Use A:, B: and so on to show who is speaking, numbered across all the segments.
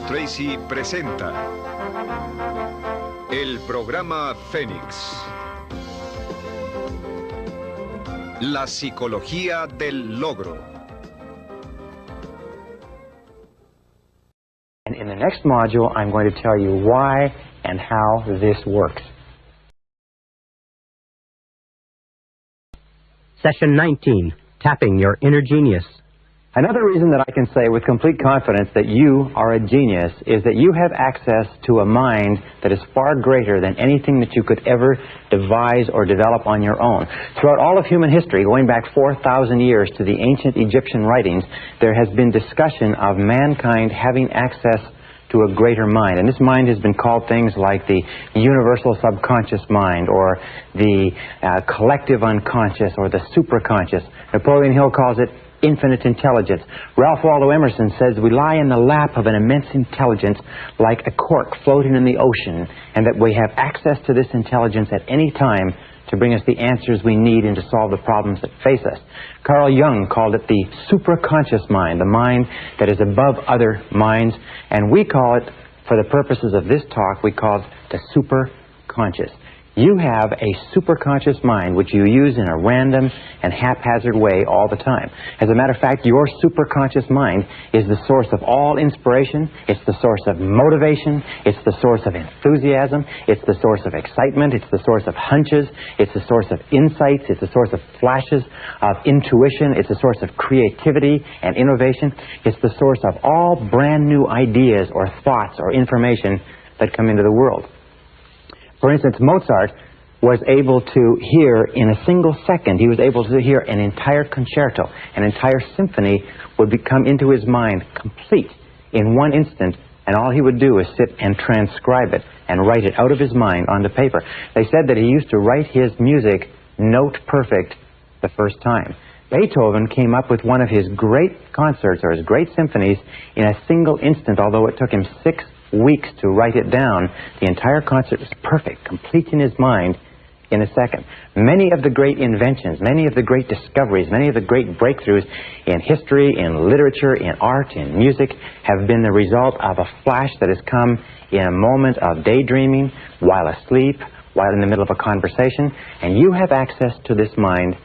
A: Tracy presenta el programa Fénix. La psicología del logro.
B: And in the next module, I'm going to tell you why and how this works.
C: Session 19, Tapping Your Inner Genius.
B: Another reason that I can say with complete confidence that you are a genius is that you have access to a mind that is far greater than anything that you could ever devise or develop on your own. Throughout all of human history, going back 4,000 years to the ancient Egyptian writings, there has been discussion of mankind having access to a greater mind. And this mind has been called things like the universal subconscious mind, or the collective unconscious, or the superconscious. Napoleon Hill calls it infinite intelligence. Ralph Waldo Emerson says we lie in the lap of an immense intelligence like a cork floating in the ocean, and that we have access to this intelligence at any time to bring us the answers we need and to solve the problems that face us. Carl Jung called it the supraconscious mind, the mind that is above other minds, and we call it, for the purposes of this talk, we call it the superconscious. You have a superconscious mind which you use in a random and haphazard way all the time. As a matter of fact, your superconscious mind is the source of all inspiration, it's the source of motivation, it's the source of enthusiasm, it's the source of excitement, it's the source of hunches, it's the source of insights, it's the source of flashes of intuition, it's the source of creativity and innovation, it's the source of all brand new ideas or thoughts or information that come into the world. For instance, Mozart was able to hear in a single second, he was able to hear an entire concerto, an entire symphony would come into his mind complete in one instant, and all he would do is sit and transcribe it and write it out of his mind onto paper. They said that he used to write his music note perfect the first time. Beethoven came up with one of his great concerts or his great symphonies in a single instant, although it took him 6 weeks to write it down. The entire concert was perfect, complete in his mind in a second. Many of the great inventions, many of the great discoveries, many of the great breakthroughs in history, in literature, in art, in music have been the result of a flash that has come in a moment of daydreaming, while asleep, while in the middle of a conversation, and you have access to this mind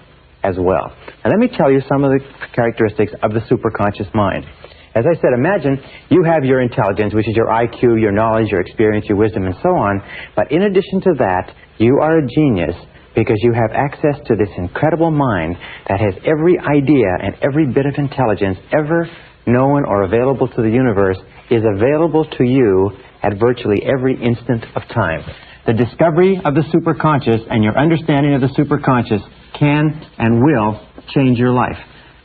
B: as well. Now let me tell you some of the characteristics of the superconscious mind. As I said, imagine you have your intelligence, which is your IQ, your knowledge, your experience, your wisdom, and so on. But in addition to that, you are a genius because you have access to this incredible mind that has every idea and every bit of intelligence ever known or available to the universe is available to you at virtually every instant of time. The discovery of the superconscious and your understanding of the superconscious can and will change your life.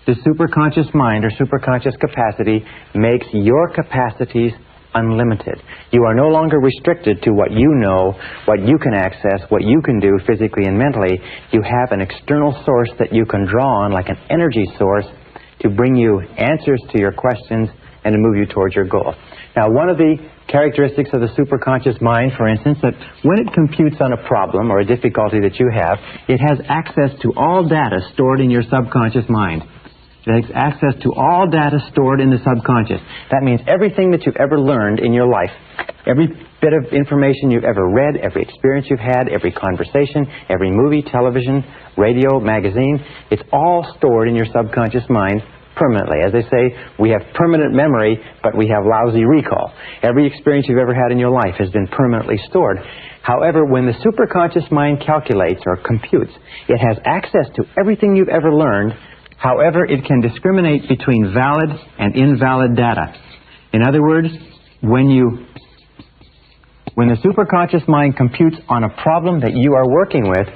B: The superconscious mind or superconscious capacity makes your capacities unlimited. You are no longer restricted to what you know, what you can access, what you can do physically and mentally. You have an external source that you can draw on, like an energy source, to bring you answers to your questions and to move you towards your goal. Now, one of the characteristics of the superconscious mind, for instance, that when it computes on a problem or a difficulty that you have, it has access to all data stored in your subconscious mind. It has access to all data stored in the subconscious. That means everything that you've ever learned in your life, every bit of information you've ever read, every experience you've had, every conversation, every movie, television, radio, magazine, it's all stored in your subconscious mind permanently. As they say, we have permanent memory, but we have lousy recall. Every experience you've ever had in your life has been permanently stored. However, when the superconscious mind calculates or computes, it has access to everything you've ever learned. However, it can discriminate between valid and invalid data. In other words, when the superconscious mind computes on a problem that you are working with,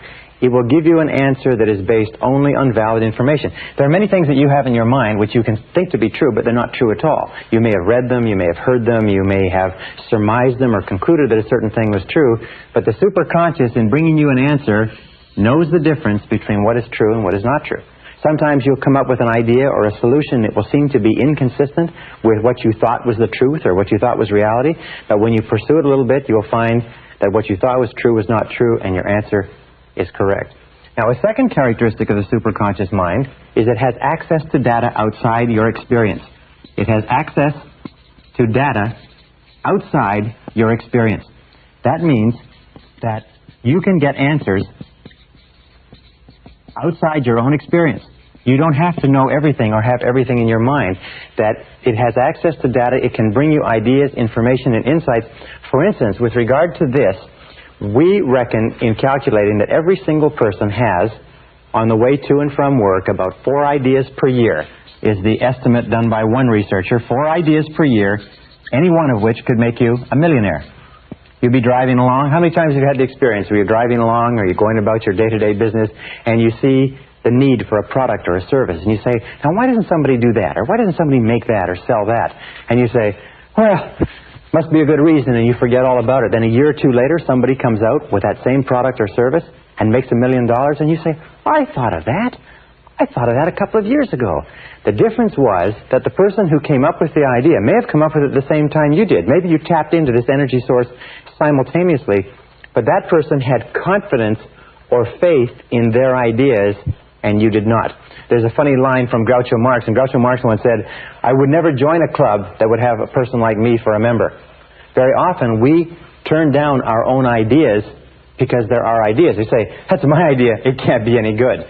B: it will give you an answer that is based only on valid information. There are many things that you have in your mind which you can think to be true, but they're not true at all. You may have read them, you may have heard them, you may have surmised them or concluded that a certain thing was true, but the superconscious, in bringing you an answer, knows the difference between what is true and what is not true. Sometimes you'll come up with an idea or a solution that will seem to be inconsistent with what you thought was the truth or what you thought was reality, but when you pursue it a little bit, you'll find that what you thought was true was not true, and your answer is correct. Now, a second characteristic of the superconscious mind is it has access to data outside your experience. It has access to data outside your experience. That means that you can get answers outside your own experience. You don't have to know everything or have everything in your mind. That it has access to data, it can bring you ideas, information, and insights. For instance, with regard to this, we reckon in calculating that every single person has, on the way to and from work, about 4 ideas per year is the estimate done by one researcher. 4 ideas per year, any one of which could make you a millionaire. You'd be driving along. How many times have you had the experience where you're driving along or you're going about your day-to-day business and you see the need for a product or a service, and you say, now why doesn't somebody do that? Or why doesn't somebody make that or sell that? And you say, well, must be a good reason, and you forget all about it. Then a year or two later, somebody comes out with that same product or service and makes $1 million, and you say, I thought of that. I thought of that a couple of years ago. The difference was that the person who came up with the idea may have come up with it at the same time you did. Maybe you tapped into this energy source simultaneously, but that person had confidence or faith in their ideas, and you did not. There's a funny line from Groucho Marx, and Groucho Marx once said, I would never join a club that would have a person like me for a member. Very often we turn down our own ideas because they're our ideas. We say, that's my idea, it can't be any good.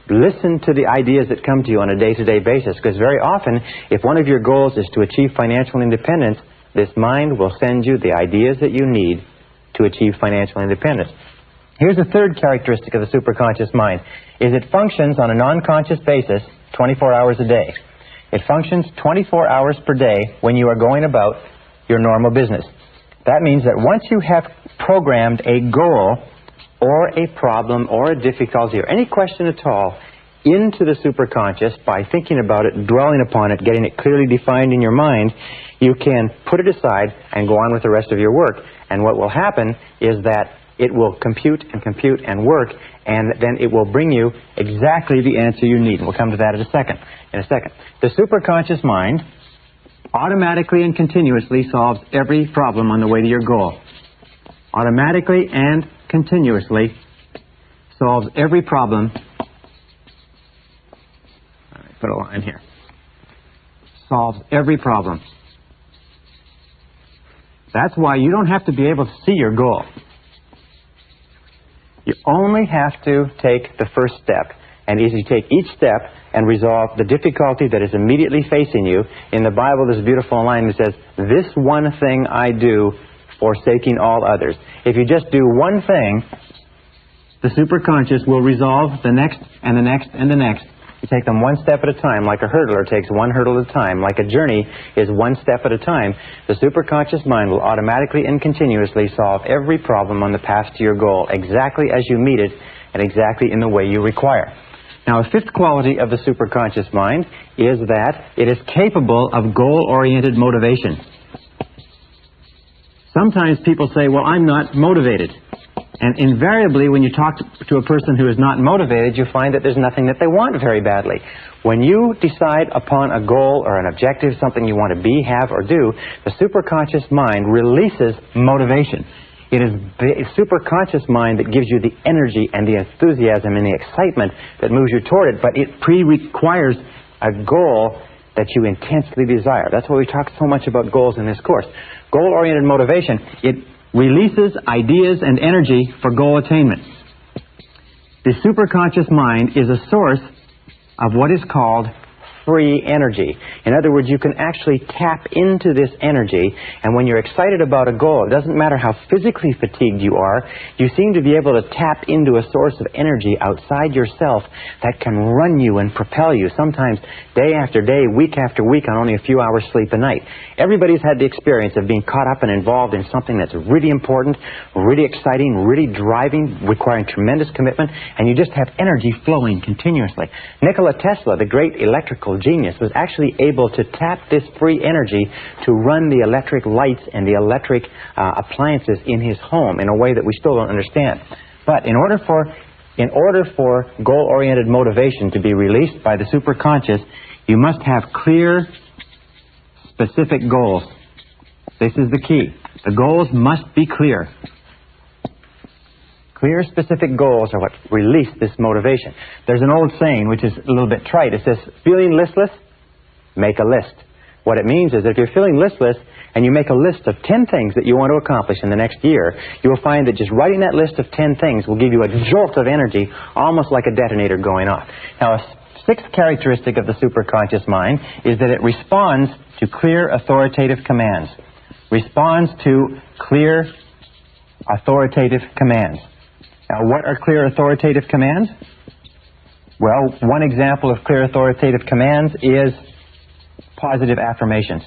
B: Listen to the ideas that come to you on a day-to-day basis, because very often, if one of your goals is to achieve financial independence, this mind will send you the ideas that you need to achieve financial independence. Here's the third characteristic of the superconscious mind, is it functions on a non-conscious basis 24 hours a day. It functions 24 hours per day when you are going about your normal business. That means that once you have programmed a goal or a problem or a difficulty or any question at all into the superconscious by thinking about it, dwelling upon it, getting it clearly defined in your mind, you can put it aside and go on with the rest of your work. And what will happen is that it will compute and work, and then it will bring you exactly the answer you need. And we'll come to that in a second. The superconscious mind automatically and continuously solves every problem on the way to your goal. Automatically and continuously solves every problem. All right, put a line here. Solves every problem. That's why you don't have to be able to see your goal. You only have to take the first step. And as you take each step and resolve the difficulty that is immediately facing you, in the Bible there's a beautiful line that says, this one thing I do, forsaking all others. If you just do one thing, the superconscious will resolve the next and the next and the next. You take them one step at a time, like a hurdler takes one hurdle at a time, like a journey is one step at a time. The superconscious mind will automatically and continuously solve every problem on the path to your goal, exactly as you meet it and exactly in the way you require. Now, a fifth quality of the superconscious mind is that it is capable of goal-oriented motivation. Sometimes people say, well, I'm not motivated. And invariably, when you talk to a person who is not motivated, you find that there's nothing that they want very badly. When you decide upon a goal or an objective, something you want to be, have, or do, the superconscious mind releases motivation. It is the superconscious mind that gives you the energy and the enthusiasm and the excitement that moves you toward it, but it requires a goal that you intensely desire. That's why we talk so much about goals in this course. Goal-oriented motivation, it releases ideas and energy for goal attainment. The superconscious mind is a source of what is called free energy. In other words, you can actually tap into this energy, and when you're excited about a goal, it doesn't matter how physically fatigued you are, you seem to be able to tap into a source of energy outside yourself that can run you and propel you, sometimes day after day, week after week, on only a few hours sleep a night. Everybody's had the experience of being caught up and involved in something that's really important, really exciting, really driving, requiring tremendous commitment, and you just have energy flowing continuously. Nikola Tesla, the great electrical genius, was actually able to tap this free energy to run the electric lights and the electric appliances in his home in a way that we still don't understand. But in order for goal-oriented motivation to be released by the superconscious, you must have clear, specific goals. This is the key. The goals must be clear. Clear, specific goals are what release this motivation. There's an old saying, which is a little bit trite. It says, feeling listless, make a list. What it means is that if you're feeling listless and you make a list of 10 things that you want to accomplish in the next year, you will find that just writing that list of 10 things will give you a jolt of energy, almost like a detonator going off. Now, a sixth characteristic of the superconscious mind is that it responds to clear authoritative commands. Responds to clear authoritative commands. Now, what are clear authoritative commands? Well, one example of clear authoritative commands is positive affirmations.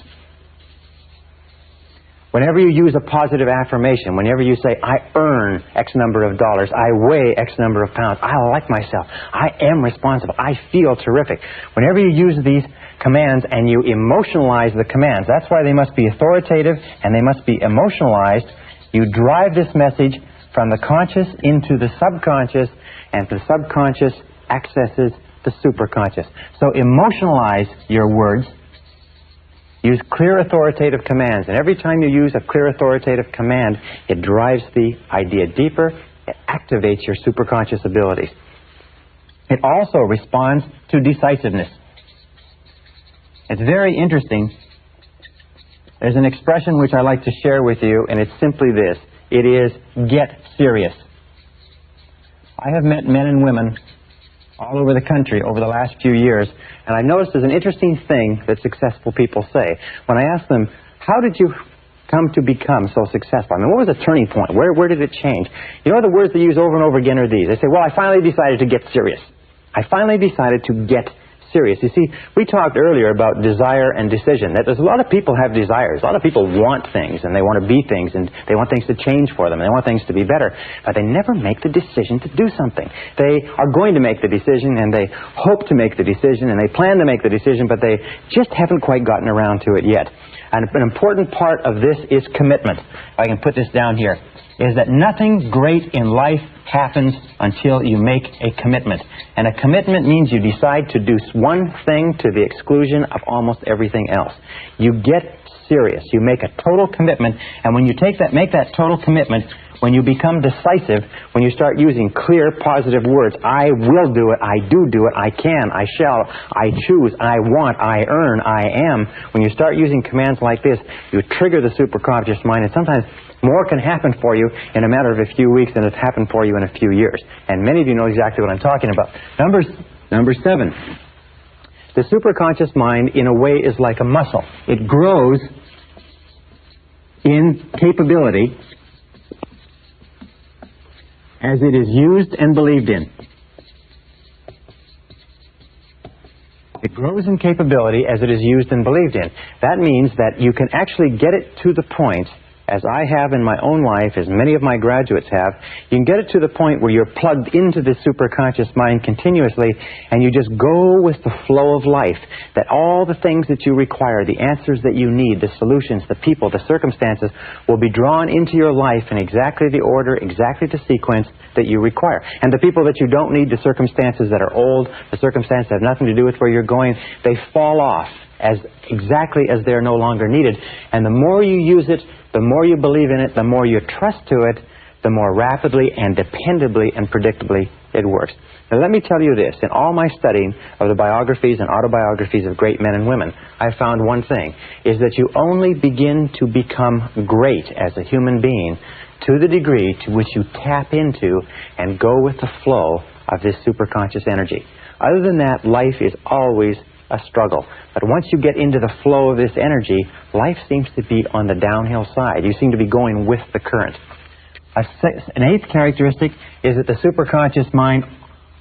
B: Whenever you use a positive affirmation, whenever you say, I earn X number of dollars, I weigh X number of pounds, I like myself, I am responsible, I feel terrific. Whenever you use these commands and you emotionalize the commands, that's why they must be authoritative and they must be emotionalized. You drive this message from the conscious into the subconscious, and the subconscious accesses the superconscious. So emotionalize your words. Use clear authoritative commands, and every time you use a clear authoritative command, it drives the idea deeper, it activates your superconscious abilities. It also responds to decisiveness. It's very interesting. There's an expression which I like to share with you, and it's simply this. It is, get serious. I have met men and women all over the country over the last few years, and I've noticed there's an interesting thing that successful people say. When I ask them, how did you come to become so successful? I mean, what was the turning point? Where did it change? You know, the words they use over and over again are these. They say, well, I finally decided to get serious. I finally decided to get serious. You see, we talked earlier about desire and decision. That there's a lot of people have desires. A lot of people want things, and they want to be things, and they want things to change for them, and they want things to be better. But they never make the decision to do something. They are going to make the decision, and they hope to make the decision, and they plan to make the decision, but they just haven't quite gotten around to it yet. And an important part of this is commitment. If I can put this down here, is that nothing great in life happens until you make a commitment. And a commitment means you decide to do one thing to the exclusion of almost everything else. You get serious. You make a total commitment, and when you make that total commitment, when you become decisive, when you start using clear, positive words, I will do it, I do it, I can, I shall, I choose, I want, I earn, I am. When you start using commands like this, you trigger the superconscious mind, and sometimes more can happen for you in a matter of a few weeks than it's happened for you in a few years. And many of you know exactly what I'm talking about. Number 7. The superconscious mind, in a way, is like a muscle. It grows in capability as it is used and believed in. It grows in capability as it is used and believed in. That means that you can actually get it to the point, as I have in my own life, as many of my graduates have, you can get it to the point where you're plugged into the superconscious mind continuously, and you just go with the flow of life, that all the things that you require, the answers that you need, the solutions, the people, the circumstances, will be drawn into your life in exactly the order, exactly the sequence that you require. And the people that you don't need, the circumstances that are old, the circumstances that have nothing to do with where you're going, they fall off exactly as they're no longer needed. And the more you use it, the more you believe in it, the more you trust to it, the more rapidly and dependably and predictably it works. Now let me tell you this. In all my studying of the biographies and autobiographies of great men and women, I found one thing, is that you only begin to become great as a human being to the degree to which you tap into and go with the flow of this superconscious energy. Other than that, life is always a struggle. But once you get into the flow of this energy, life seems to be on the downhill side. You seem to be going with the current. An 8th characteristic is that the superconscious mind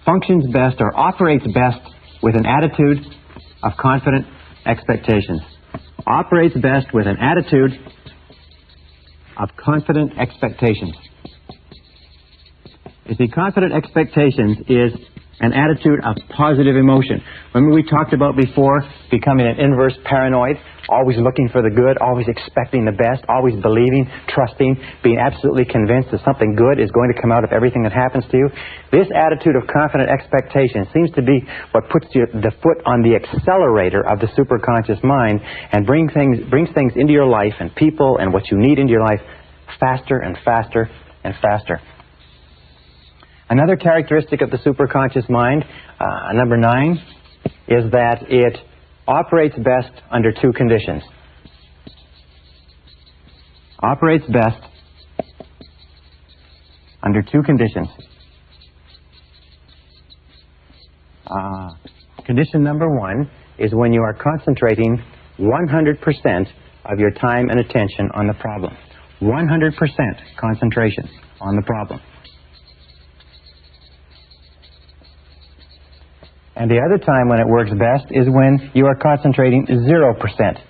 B: functions best or operates best with an attitude of confident expectations. Operates best with an attitude of confident expectations. You see, confident expectations is an attitude of positive emotion. Remember we talked about before becoming an inverse paranoid, always looking for the good, always expecting the best, always believing, trusting, being absolutely convinced that something good is going to come out of everything that happens to you. This attitude of confident expectation seems to be what puts the foot on the accelerator of the superconscious mind and brings things into your life and people and what you need into your life faster and faster and faster. Another characteristic of the superconscious mind, number 9, is that it operates best under 2 conditions. operates best under two conditions. Condition number one is when you are concentrating 100% of your time and attention on the problem. 100% concentration on the problem. And the other time when it works best is when you are concentrating 0%,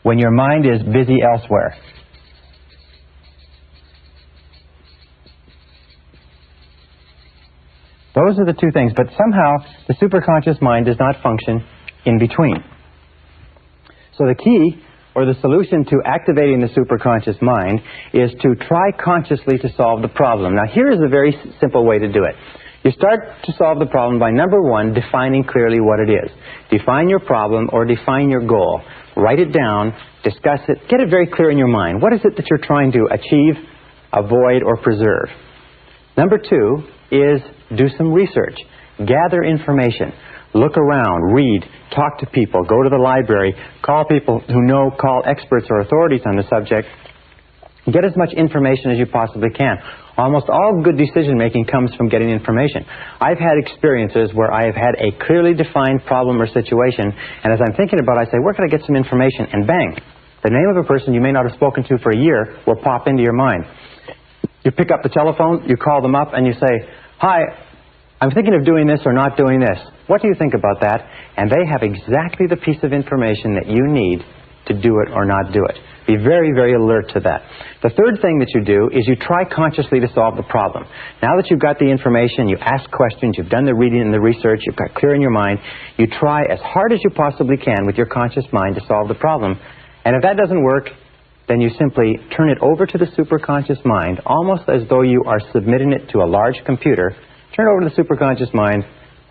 B: when your mind is busy elsewhere. Those are the two things, but somehow the superconscious mind does not function in between. So the key, or the solution to activating the superconscious mind, is to try consciously to solve the problem. Now here is a very simple way to do it. You start to solve the problem by, number one, defining clearly what it is. Define your problem or define your goal. Write it down, discuss it, get it very clear in your mind. What is it that you're trying to achieve, avoid, or preserve? Number two is do some research. Gather information. Look around, read, talk to people, go to the library, call people who know, call experts or authorities on the subject. Get as much information as you possibly can. Almost all good decision-making comes from getting information. I've had experiences where I have had a clearly defined problem or situation, and as I'm thinking about it, I say, where can I get some information? And bang, the name of a person you may not have spoken to for a year will pop into your mind. You pick up the telephone, you call them up, and you say, hi, I'm thinking of doing this or not doing this. What do you think about that? And they have exactly the piece of information that you need to do it or not do it. Be very, very alert to that. The third thing that you do is you try consciously to solve the problem. Now that you've got the information, you ask questions, you've done the reading and the research, you've got clear in your mind, you try as hard as you possibly can with your conscious mind to solve the problem. And if that doesn't work, then you simply turn it over to the superconscious mind, almost as though you are submitting it to a large computer. Turn it over to the superconscious mind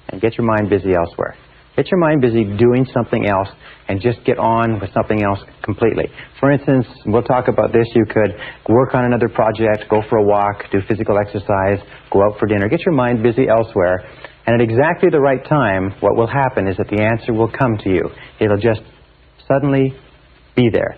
B: and get your mind busy elsewhere. Get your mind busy doing something else and just get on with something else completely. For instance, we'll talk about this, you could work on another project, go for a walk, do physical exercise, go out for dinner. Get your mind busy elsewhere, and at exactly the right time, what will happen is that the answer will come to you. It'll just suddenly be there.